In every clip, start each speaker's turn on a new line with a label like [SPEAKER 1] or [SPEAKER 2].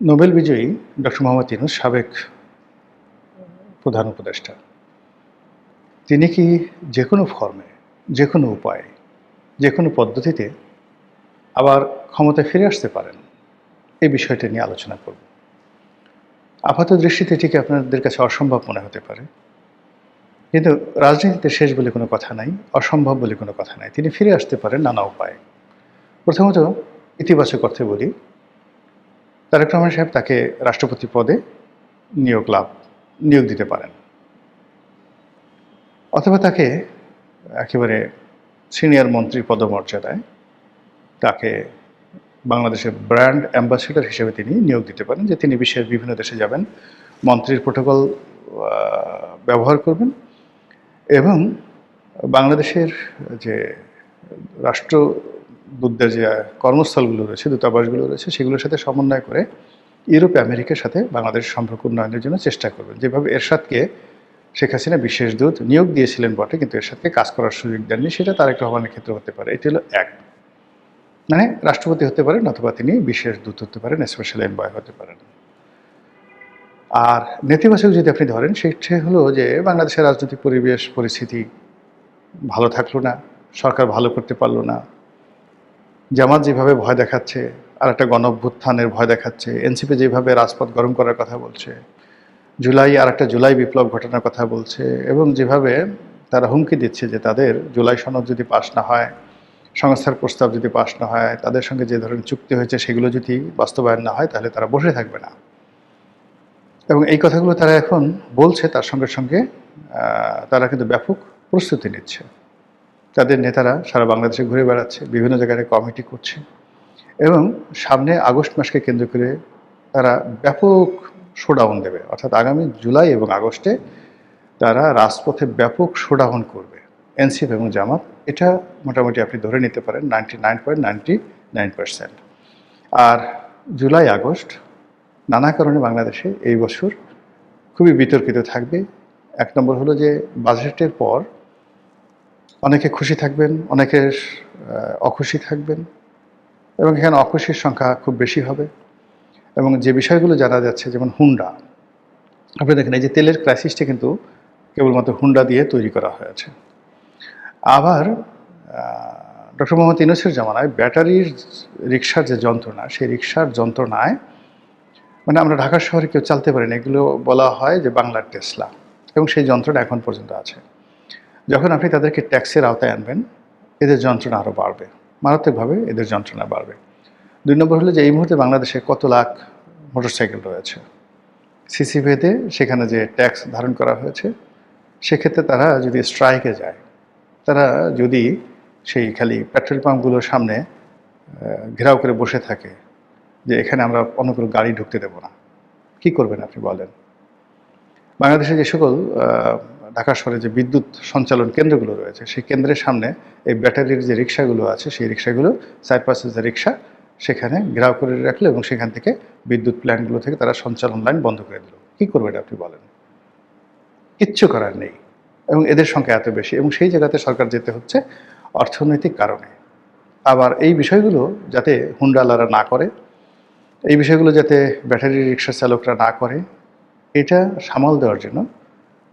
[SPEAKER 1] Nobel বিজয়ী doctor Mohammad Yunus সাবেক প্রধান উপদেষ্টা। তিনি কি যেকোনো ফর্মে, যেকোনো উপায়ে, যেকোনো পদ্ধতিতে আবার ক্ষমতায় ফিরে আসতে পারেন? এই বিষয়টা নিয়ে আলোচনা করব। আপাত দৃষ্টিতে এটিকে আপনাদের কাছে অসম্ভব মনে হতে পারে। কিন্তু রাজনীতিতে শেষ বলে কোনো কথা নাই, অসম্ভব বলে কোনো কথা নাই। তিনি ফিরে আসতে পারেন নানা উপায়ে। প্রথমত ইতিবাচক অর্থে বলি, তারেক রহমান সাহেব তাকে রাষ্ট্রপতি পদে নিয়োগ দিতে পারেন, অথবা তাকে একেবারে সিনিয়র মন্ত্রী পদমর্যাদায় তাকে বাংলাদেশের ব্র্যান্ড অ্যাম্বাসেডর হিসেবে তিনি নিয়োগ দিতে পারেন, যে তিনি বিশ্বের বিভিন্ন দেশে যাবেন, মন্ত্রীর প্রোটোকল ব্যবহার করবেন এবং বাংলাদেশের যে রাষ্ট্রদূতদের যে কর্মস্থলগুলো রয়েছে, দূতাবাসগুলো রয়েছে, সেগুলোর সাথে সমন্বয় করে ইউরোপ আমেরিকার সাথে বাংলাদেশের সম্পর্ক উন্নয়নের জন্য চেষ্টা করবেন। যেভাবে এরশাদকে শেখ হাসিনা বিশেষ দূত নিয়োগ দিয়েছিলেন বটে, কিন্তু এরশাদকে কাজ করার সুযোগ দেননি, সেটা তারেক রহমানের ক্ষেত্রে হতে পারে। এটি হলো এক, মানে রাষ্ট্রপতি হতে পারেন অথবা তিনি বিশেষ দূত হতে পারেন, স্পেশাল এনভয় হতে পারেন। আর নেতিবাচক যদি আপনি ধরেন, সেটা হলো যে বাংলাদেশের রাজনৈতিক পরিস্থিতি ভালো থাকলো না, সরকার ভালো করতে পারলো না, জামাত যেভাবে ভয় দেখাচ্ছে, আর একটা গণঅভ্যুত্থানের ভয় দেখাচ্ছে, এনসিপি যেভাবে রাজপথ গরম করার কথা বলছে, আর একটা জুলাই বিপ্লব ঘটানোর কথা বলছে, এবং যেভাবে তারা হুমকি দিচ্ছে যে তাদের জুলাই সনদ যদি পাশ না হয়, সংস্থার প্রস্তাব যদি পাশ না হয়, তাদের সঙ্গে যে ধরনের চুক্তি হয়েছে সেগুলো যদি বাস্তবায়ন না হয়, তাহলে তারা বসে থাকবে না। এবং এই কথাগুলো তারা এখন বলছে, তার সঙ্গে সঙ্গে তারা কিন্তু ব্যাপক প্রস্তুতি নিচ্ছে। তাদের নেতারা সারা বাংলাদেশে ঘুরে বেড়াচ্ছে, বিভিন্ন জায়গায় কমিটি করছে, এবং সামনে আগস্ট মাসকে কেন্দ্র করে তারা ব্যাপক শোডাউন দেবে। অর্থাৎ আগামী জুলাই এবং আগস্টে তারা রাজপথে ব্যাপক শোডাউন করবে, এনসিপি এবং জামাত। এটা মোটামুটি আপনি ধরে নিতে পারেন 99.99%। আর জুলাই আগস্ট নানা কারণে বাংলাদেশে এই বছর খুবই বিতর্কিত থাকবে। এক নম্বর হলো যে বাজেটের পর অনেকে খুশি থাকবেন, অনেকে অখুশি থাকবেন, এবং এখানে অখুশির সংখ্যা খুব বেশি হবে। এবং যে বিষয়গুলো জানা যাচ্ছে, যেমন হুন্ডা, আপনি দেখেন এই যে তেলের ক্রাইসিসটা কিন্তু কেবলমাত্র হুন্ডা দিয়ে তৈরি করা হয়েছে। আবার ডক্টর মোহাম্মদ ইউনূসের জামানায় ব্যাটারির রিক্সার যে যন্ত্রণা, সেই রিক্সার যন্ত্রণায় মানে আমরা ঢাকা শহরে কেউ চালতে পারি না, এগুলো বলা হয় যে বাংলার টেসলা, এবং সেই যন্ত্রণা এখন পর্যন্ত আছে। যখন আপনি তাদেরকে ট্যাক্সের আওতায় আনবেন, এদের যন্ত্রণা আরও বাড়বে, মারাত্মকভাবে এদের যন্ত্রণা বাড়বে। 2 নম্বর হলো যে এই মুহূর্তে বাংলাদেশে কত লাখ মোটরসাইকেল রয়েছে, সিসি ভেদে সেখানে যে ট্যাক্স ধারণ করা হয়েছে, সেক্ষেত্রে তারা যদি স্ট্রাইকে যায়, তারা যদি সেই খালি পেট্রোল পাম্পগুলোর সামনে ঘেরাও করে বসে থাকে যে এখানে আমরা অন্য কোনো গাড়ি ঢুকতে দেবো না, কী করবেন আপনি বলেন? বাংলাদেশে যে সকল ঢাকা শহরে যে বিদ্যুৎ সঞ্চালন কেন্দ্রগুলো রয়েছে, সেই কেন্দ্রের সামনে এই ব্যাটারির যে রিক্সাগুলো আছে, সেই রিক্সাগুলো সাইপাসের যে রিক্সা, সেখানে ঘেরাও করে রাখলো, এবং সেখান থেকে বিদ্যুৎ প্ল্যান্টগুলো থেকে তারা সঞ্চালন লাইন বন্ধ করে দিল। কী করবেন আপনি বলেন? কিচ্ছু করার নেই। এবং এদের সংখ্যা এত বেশি, এবং সেই জায়গাতে সরকার যেতে হচ্ছে অর্থনৈতিক কারণে। আবার এই বিষয়গুলো যাতে হুন্ডাওয়ালারা না করে, এই বিষয়গুলো যাতে ব্যাটারি রিক্সা চালকরা না করে, এটা সামাল দেওয়ার জন্য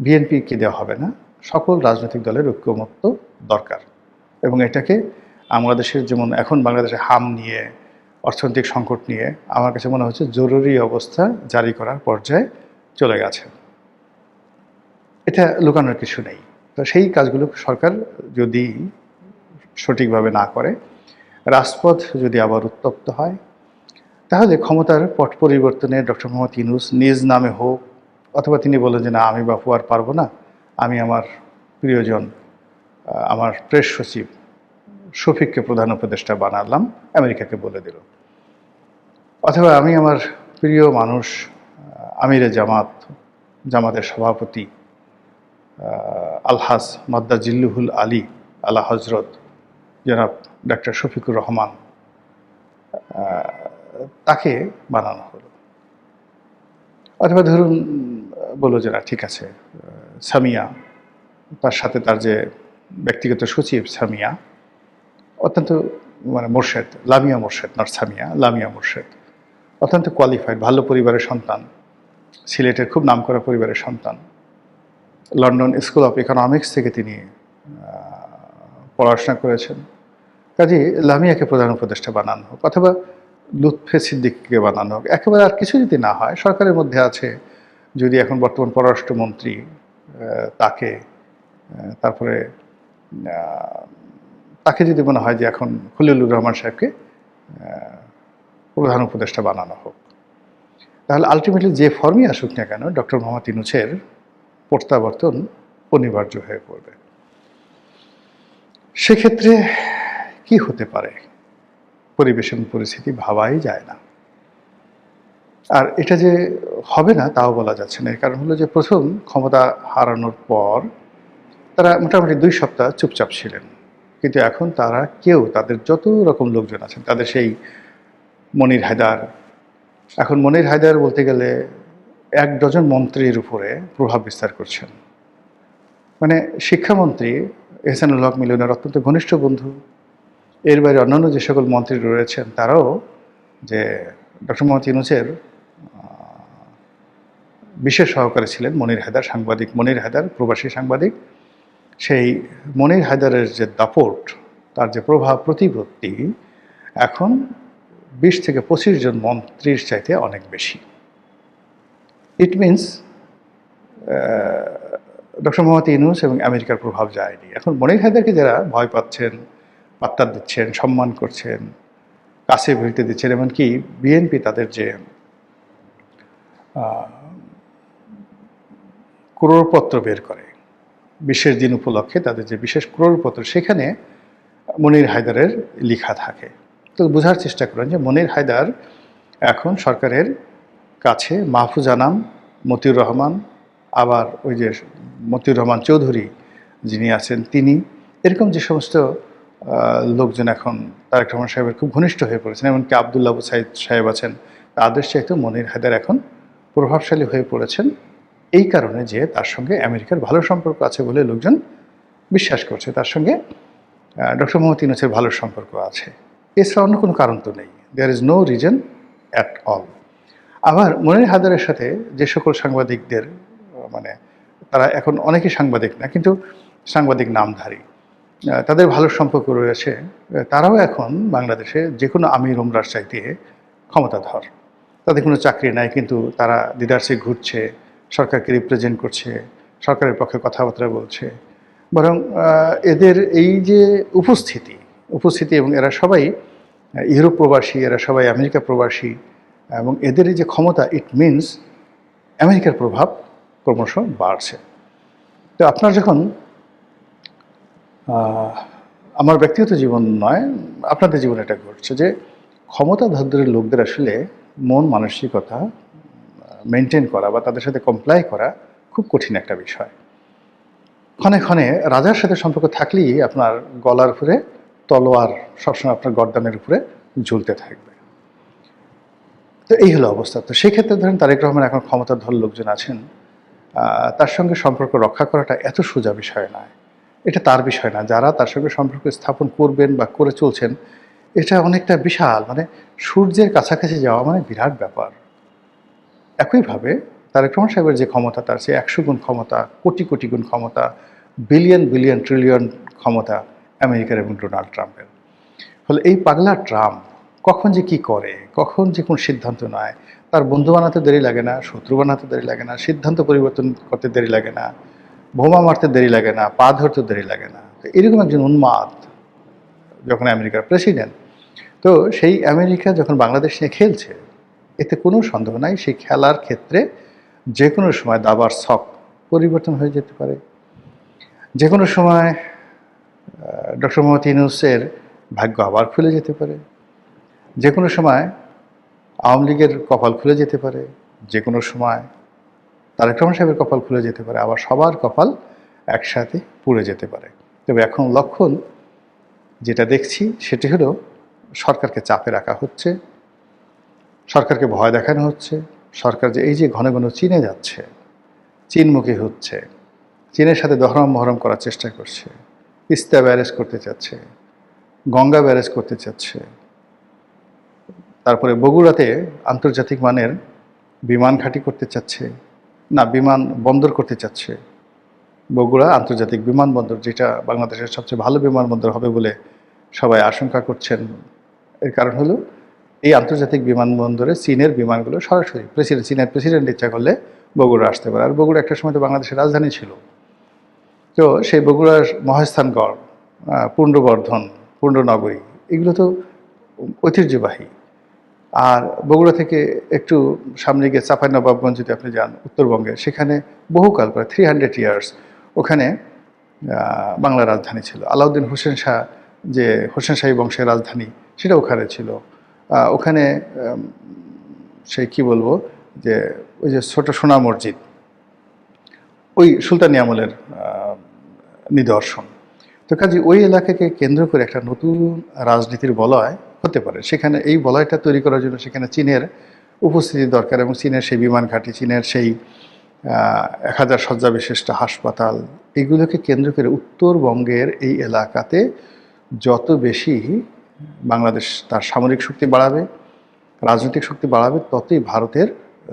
[SPEAKER 1] বিএনপিকে দেওয়া হবে না, সকল রাজনৈতিক দলের ঐক্যমত্য দরকার। এবং এটাকে বাংলাদেশের, যেমন এখন বাংলাদেশে হাম নিয়ে, অর্থনৈতিক সংকট নিয়ে আমার কাছে মনে হচ্ছে জরুরি অবস্থা জারি করার পর্যায়ে চলে গেছে। এটা লুকানোর কিছু নেই। তো সেই কাজগুলো সরকার যদি সঠিকভাবে না করে, রাজপথ যদি আবার উত্তপ্ত হয়, তাহলে ক্ষমতার পট পরিবর্তনে ডক্টর মোহাম্মদ ইউনূস নিজ নামে হোক, অথবা তিনি বলেন যে না, আমি বাপু আর পারবো না, আমি আমার প্রিয়জন, আমার প্রেস সচিব শফিককে প্রধান উপদেষ্টা বানালাম, আমেরিকাকে বলে দিল। অথবা আমি আমার প্রিয় মানুষ আমিরে জামাতের সভাপতি আলহাজ মাদ্দা জিল্লুহুল আলী আলা হজরত জনাব ডাক্তার শফিকুর রহমান, তাকে বানানো হলো। অথবা ধরুন বললো যে না, ঠিক আছে, সামিয়া, তার সাথে তার যে ব্যক্তিগত সচিব সামিয়া, অত্যন্ত মানে মোর্শেদ, লামিয়া মোর্শেদ, নট সামিয়া, লামিয়া মোর্শেদ, অত্যন্ত কোয়ালিফাইড, ভালো পরিবারের সন্তান, সিলেটের খুব নামকরা পরিবারের সন্তান। লন্ডন স্কুল অফ ইকোনমিক্স থেকে তিনি পড়াশোনা করেছেন। কাজেই লামিয়াকে প্রধান উপদেষ্টা বানানো হোক, অথবা লুৎফে সিদ্দিকীকে বানানো হোক, একেবারে আর কিছু যদি না হয়, সরকারের মধ্যে আছে যদি এখন বর্তমান পররাষ্ট্রমন্ত্রী তাকে তারপরে তাকে যদি মনে হয় যে এখন খলিলুর রহমান সাহেবকে প্রধান উপদেষ্টা বানানো হোক, তাহলে আলটিমেটলি যে ফর্মই আসুক না কেন ডক্টর মোহাম্মদ ইউনূসের প্রত্যাবর্তন অনিবার্য হয়ে পড়বে। সেক্ষেত্রে কি হতে পারে পরিবেশ এবং পরিস্থিতি ভাবাই যায় না। আর এটা যে হবে না তাও বলা যাচ্ছে না। এর কারণ হলো যে প্রথম ক্ষমতা হারানোর পর তারা মোটামুটি 2 সপ্তাহ চুপচাপ ছিলেন, কিন্তু এখন তারা কেউ, তাদের যত রকম লোকজন আছেন, তাদের সেই মনির হায়দার, এখন মনির হায়দার বলতে গেলে 1 ডজন মন্ত্রীর উপরে প্রভাব বিস্তার করছেন। মানে শিক্ষামন্ত্রী এহসানুল হক মিলনের অত্যন্ত ঘনিষ্ঠ বন্ধু। এর বাইরে অন্যান্য যে সকল মন্ত্রী রয়েছেন তারাও যে ডক্টর মোহাম্মদ ইউনূসের বিশেষ সহকারী ছিলেন মনির হায়দার, সাংবাদিক মনির হায়দার, প্রবাসী সাংবাদিক। সেই মনির হায়দারের যে দাপট, তার যে প্রভাব প্রতিপত্তি এখন 20 থেকে 25 জন মন্ত্রীর চাইতে অনেক বেশি। It means doctor Mohammad Yunus এবং আমেরিকার প্রভাব যায়নি। এখন মনির হায়দারকে যারা ভয় পাচ্ছেন, পাত্তা দিচ্ছেন, সম্মান করছেন, কাছে ভিড়তে দিচ্ছেন, এমনকি বিএনপি তাদের যে ক্রোড়পত্র বের করে বিশেষ দিন উপলক্ষে, তাদের যে বিশেষ ক্রোড়পত্র, সেখানে মনির হায়দারের লেখা থাকে। তো বোঝার চেষ্টা করেন যে মনির হায়দার এখন সরকারের কাছে মাহফুজ আনাম, মতিউর রহমান, আবার ওই যে মতিউর রহমান চৌধুরী যিনি আছেন তিনি, এরকম যে সমস্ত লোকজন এখন তারেক রহমান সাহেবের খুব ঘনিষ্ঠ হয়ে পড়েছেন, এমনকি আবদুল্লাহ আবু সাইদ সাহেব আছেন, তাদের চাইতেও মনির হায়দার এখন প্রভাবশালী হয়ে পড়েছেন। এই কারণে যে তার সঙ্গে আমেরিকার ভালো সম্পর্ক আছে বলে লোকজন বিশ্বাস করছে, তার সঙ্গে ডক্টর মোহাম্মদ ইউনূসের ভালো সম্পর্ক আছে। এছাড়া অন্য কোনো কারণ তো নেই। There is no reason at all. আবার মনির হায়দারের সাথে যে সকল সাংবাদিকদের, মানে তারা এখন অনেকেই সাংবাদিক না কিন্তু সাংবাদিক নামধারী, তাদের ভালো সম্পর্ক রয়েছে, তারাও এখন বাংলাদেশে যে কোনো আমির ওমরার চাইতে ক্ষমতাধর। তাদের কোনো চাকরি নাই, কিন্তু তারা লিডারশে ঘুরছে, সরকারকে রিপ্রেজেন্ট করছে, সরকারের পক্ষে কথাবার্তা বলছে। বরং এদের এই যে উপস্থিতি এবং এরা সবাই ইউরোপ প্রবাসী, এরা সবাই আমেরিকা প্রবাসী, এবং এদের এই যে ক্ষমতা, ইট মিনস আমেরিকার প্রভাব ক্রমশ বাড়ছে। তো আপনার যখন, আমার ব্যক্তিগত জীবন নয়, আপনাদের জীবনে এটা ঘটছে যে ক্ষমতাধরদের লোকদের আসলে মন মানসিকতা মেনটেন করা বা তাদের সাথে কমপ্লাই করা খুব কঠিন একটা বিষয়। ক্ষণে ক্ষণে রাজার সাথে সম্পর্ক থাকলেই আপনার গলার উপরে তলোয়ার সবসময় আপনার গর্দানের উপরে ঝুলতে থাকবে। তো এই হলো অবস্থা। তো সেক্ষেত্রে ধরেন তারেক রহমান এখন ক্ষমতাধর লোকজন আছেন, তার সঙ্গে সম্পর্ক রক্ষা করাটা এত সোজা বিষয় নয়। এটা তার বিষয় না, যারা তার সঙ্গে সম্পর্ক স্থাপন করবেন বা করে চলছেন, এটা অনেকটা বিশাল, মানে সূর্যের কাছাকাছি যাওয়া মানে বিরাট ব্যাপার। একইভাবে তারেক রহমান সাহেবের যে ক্ষমতা, তার চেয়ে 100 গুণ ক্ষমতা, কোটি কোটি গুণ ক্ষমতা, বিলিয়ন বিলিয়ন ট্রিলিয়ন ক্ষমতা আমেরিকার এবং ডোনাল্ড ট্রাম্পের। ফলে এই পাগলা ট্রাম্প কখন যে কি করে, কখন যে কোন সিদ্ধান্ত নেয়, তার বন্ধু বানাতে দেরি লাগে না, শত্রু বানাতে দেরি লাগে না, সিদ্ধান্ত পরিবর্তন করতে দেরি লাগে না, বোমা মারতে দেরি লাগে না, পা ধরতে দেরি লাগে না। তো এরকম একজন উন্মাদ যখন আমেরিকার প্রেসিডেন্ট, তো সেই আমেরিকা যখন বাংলাদেশ নিয়ে খেলছে, এতে কোনো সন্দেহ নাই সেই খেলার ক্ষেত্রে যে কোনো সময় দাবার ছক পরিবর্তন হয়ে যেতে পারে। যে কোনো সময় ডক্টর মোহাম্মদ ইউনূসের ভাগ্য আবার খুলে যেতে পারে। যে কোনো সময় আওয়ামী লীগের কপাল খুলে যেতে পারে। যে কোনো সময় তারেক রহমান সাহেবের কপাল খুলে যেতে পারে, আবার সবার কপাল একসাথে পুড়ে যেতে পারে। তবে এখন লক্ষণ যেটা দেখছি সেটি হলো সরকারকে চাপে রাখা হচ্ছে, সরকারকে ভয় দেখানো হচ্ছে। সরকার যে এই যে ঘন ঘন চীনে যাচ্ছে, চীনমুখী হচ্ছে, চীনের সাথে দহরম মহরম করার চেষ্টা করছে, তিস্তা ব্যারেজ করতে চাচ্ছে, গঙ্গা ব্যারেজ করতে চাচ্ছে, তারপরে বগুড়াতে আন্তর্জাতিক মানের বিমান ঘাঁটি করতে চাচ্ছে, না বিমান বন্দর করতে চাচ্ছে। বগুড়া আন্তর্জাতিক বিমানবন্দর, যেটা বাংলাদেশের সবচেয়ে ভালো বিমানবন্দর হবে বলে সবাই আশঙ্কা করছেন। এর কারণ হলো এই আন্তর্জাতিক বিমানবন্দরে চীনের বিমানগুলো সরাসরি চীনের প্রেসিডেন্ট ইচ্ছা করলে বগুড়া আসতে পারে। আর বগুড়া একটা সময় তো বাংলাদেশের রাজধানী ছিল। তো সেই বগুড়ার মহাস্থানগড়, পুণ্ডবর্ধন, পুণ্ডনগরী, এগুলো তো ঐতিহ্যবাহী। আর বগুড়া থেকে একটু সামনে গিয়ে চাঁপাইনবাবগঞ্জ যদি আপনি যান উত্তরবঙ্গে, সেখানে বহুকাল প্রায় 300 ইয়ার্স ওখানে বাংলা রাজধানী ছিল। আলাউদ্দিন হোসেন শাহ, যে হোসেন শাহী বংশের রাজধানী, সেটা ওখানে ছিল। ওখানে সেই কি বলবো, যে ওই যে ছোট সোনা মসজিদ, ওই সুলতানি আমলের নিদর্শন। তো কাজে ওই এলাকাকে কেন্দ্র করে একটা নতুন রাজনীতির বলয় হতে পারে। সেখানে এই বলয়টা তৈরি করার জন্য সেখানে চীনের উপস্থিতি দরকার, এবং চীনের সেই বিমান ঘাঁটি, চীনের সেই 1000 শয্যা বিশিষ্ট হাসপাতাল, এগুলোকে কেন্দ্র করে উত্তরবঙ্গের এই এলাকাতে যত বেশি বাংলাদেশ তার সামরিক শক্তি বাড়াবে, রাজনৈতিক শক্তি বাড়াবে, ততই ভারতের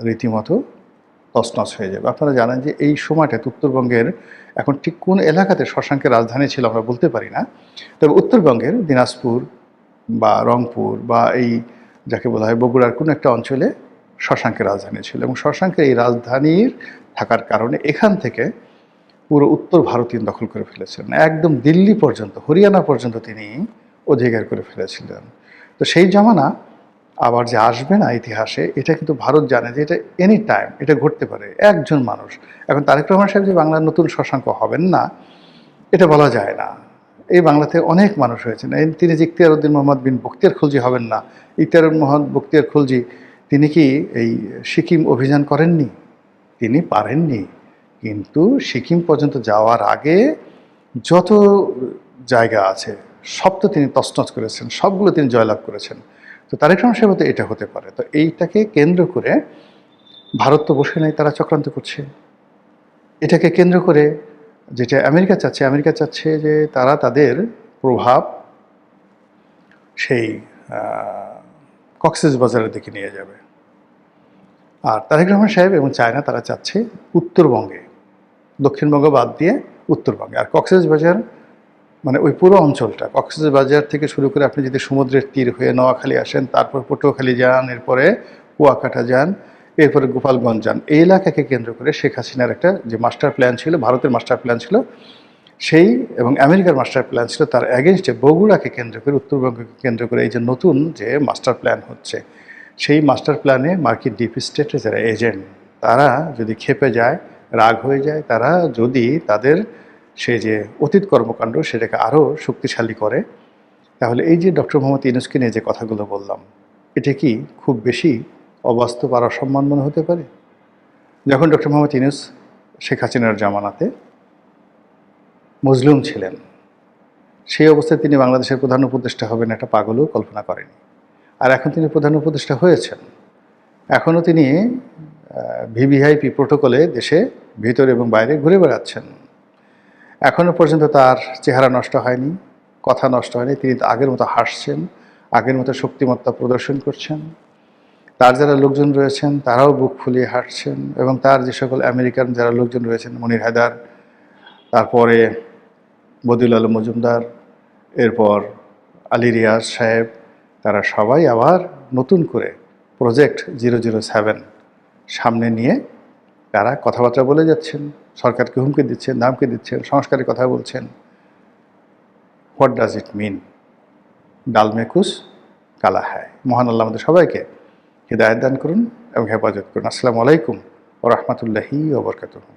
[SPEAKER 1] রীতিমতো তছনছ হয়ে যাবে। আপনারা জানেন যে এই সময়টাতে উত্তরবঙ্গের এখন ঠিক কোন এলাকাতে শশাঙ্কের রাজধানী ছিল আমরা বলতে পারি না, তবে উত্তরবঙ্গের দিনাজপুর বা রংপুর বা এই যাকে বলা হয় বগুড়ার কোনো একটা অঞ্চলে শশাঙ্কের রাজধানী ছিল, এবং শশাঙ্কের এই রাজধানীর থাকার কারণে এখান থেকে পুরো উত্তর ভারত তিনি দখল করে ফেলেছিলেন, একদম দিল্লি পর্যন্ত, হরিয়ানা পর্যন্ত তিনি অধিকার করে ফেলেছিলেন। তো সেই জমানা আবার যে আসবে না ইতিহাসে, এটা কিন্তু ভারত জানে যে এটা এনি টাইম এটা ঘটতে পারে। একজন মানুষ, এখন তারেক রহমান সাহেব যে বাংলার নতুন শশাঙ্ক হবেন না এটা বলা যায় না। এই বাংলাতে অনেক মানুষ হয়েছেন, তিনি যে ইখতিয়ার উদ্দিন মোহাম্মদ বিন বখতিয়ার খলজি হবেন না, ইখতিয়ার মোহাম্মদ বখতিয়ার খলজি তিনি কি এই সিকিম অভিযান করেননি? তিনি পারেননি, কিন্তু সিকিম পর্যন্ত যাওয়ার আগে যত জায়গা আছে সব তো তিনি তছনছ করেছেন, সবগুলো তিনি জয়লাভ করেছেন। তো তারেক রহমান সাহেব তো এটা হতে পারে। তো এইটাকে কেন্দ্র করে ভারত তো বসে নাই, তারা চক্রান্ত করছে। এটাকে কেন্দ্র করে যেটা আমেরিকা চাচ্ছে যে তারা তাদের প্রভাব সেই কক্সবাজারের দিকে নিয়ে যাবে। আর তারেক রহমান সাহেব এবং চায়না তারা চাচ্ছে উত্তরবঙ্গে, দক্ষিণবঙ্গ বাদ দিয়ে উত্তরবঙ্গে। আর কক্সবাজার মানে ওই পুরো অঞ্চলটা, কক্সবাজার থেকে শুরু করে আপনি যদি সমুদ্রের তীর হয়ে নোয়াখালী আসেন, তারপর পটুয়াখালী যান, এরপরে কুয়াকাটা যান, এরপরে গোপালগঞ্জ যান, এই এলাকাকে কেন্দ্র করে শেখ হাসিনার একটা যে মাস্টার প্ল্যান ছিল, ভারতের মাস্টার প্ল্যান ছিল সেই, এবং আমেরিকার মাস্টার প্ল্যান ছিল, তার অ্যাগেনস্টে বগুড়াকে কেন্দ্র করে, উত্তরবঙ্গকে কেন্দ্র করে এই যে নতুন যে মাস্টার প্ল্যান হচ্ছে, সেই মাস্টার প্ল্যানে মার্কিন ডিপ স্টেটের যারা এজেন্ট, তারা যদি ক্ষেপে যায়, রাগ হয়ে যায়, তারা যদি তাদের সেই যে অতীত কর্মকাণ্ড সেটাকে আরও শক্তিশালী করে, তাহলে এই যে ডক্টর মোহাম্মদ ইউনূসকে নিয়ে যে কথাগুলো বললাম, এটা কি খুব বেশি অবাস্তব আর অসম্মান মনে হতে পারে? যখন ডক্টর মোহাম্মদ ইউনূস শেখ হাসিনার জামানাতে মজলুম ছিলেন, সেই অবস্থায় তিনি বাংলাদেশের প্রধান উপদেষ্টা হবেন এটা পাগলও কল্পনা করেনি। আর এখন তিনি প্রধান উপদেষ্টা হয়েছেন, এখনও তিনি ভিভিআইপি প্রোটোকলে দেশে ভিতরে এবং বাইরে ঘুরে বেড়াচ্ছেন। এখনও পর্যন্ত তার চেহারা নষ্ট হয়নি, কথা নষ্ট হয়নি, তিনি আগের মতো হাসছেন, আগের মতো শক্তিমত্তা প্রদর্শন করছেন। তার যারা লোকজন রয়েছেন তারাও বুক ফুলিয়ে হাঁটছেন, এবং তার যে সকল আমেরিকান যারা লোকজন রয়েছেন, মনির হায়দার, তারপরে বদিউল আলম মজুমদার, এরপর আলী রিয়াজ সাহেব, তারা সবাই আবার নতুন করে প্রজেক্ট 007 সামনে নিয়ে তারা কথাবার্তা বলে যাচ্ছেন, সরকারকে হুমকি দিচ্ছেন, ধামকি দিচ্ছেন, সংস্কারের কথা বলছেন। হোয়াট ডাজ ইট মিন? ডাল মে কুছ কালা হ্যায়। মহান আল্লাহ আমাদের সবাইকে হিদায়াত দান করুন এবং হেফাজত করুন। আসসালামু আলাইকুম ওয়া রাহমাতুল্লাহি ওয়া বারাকাতুহু।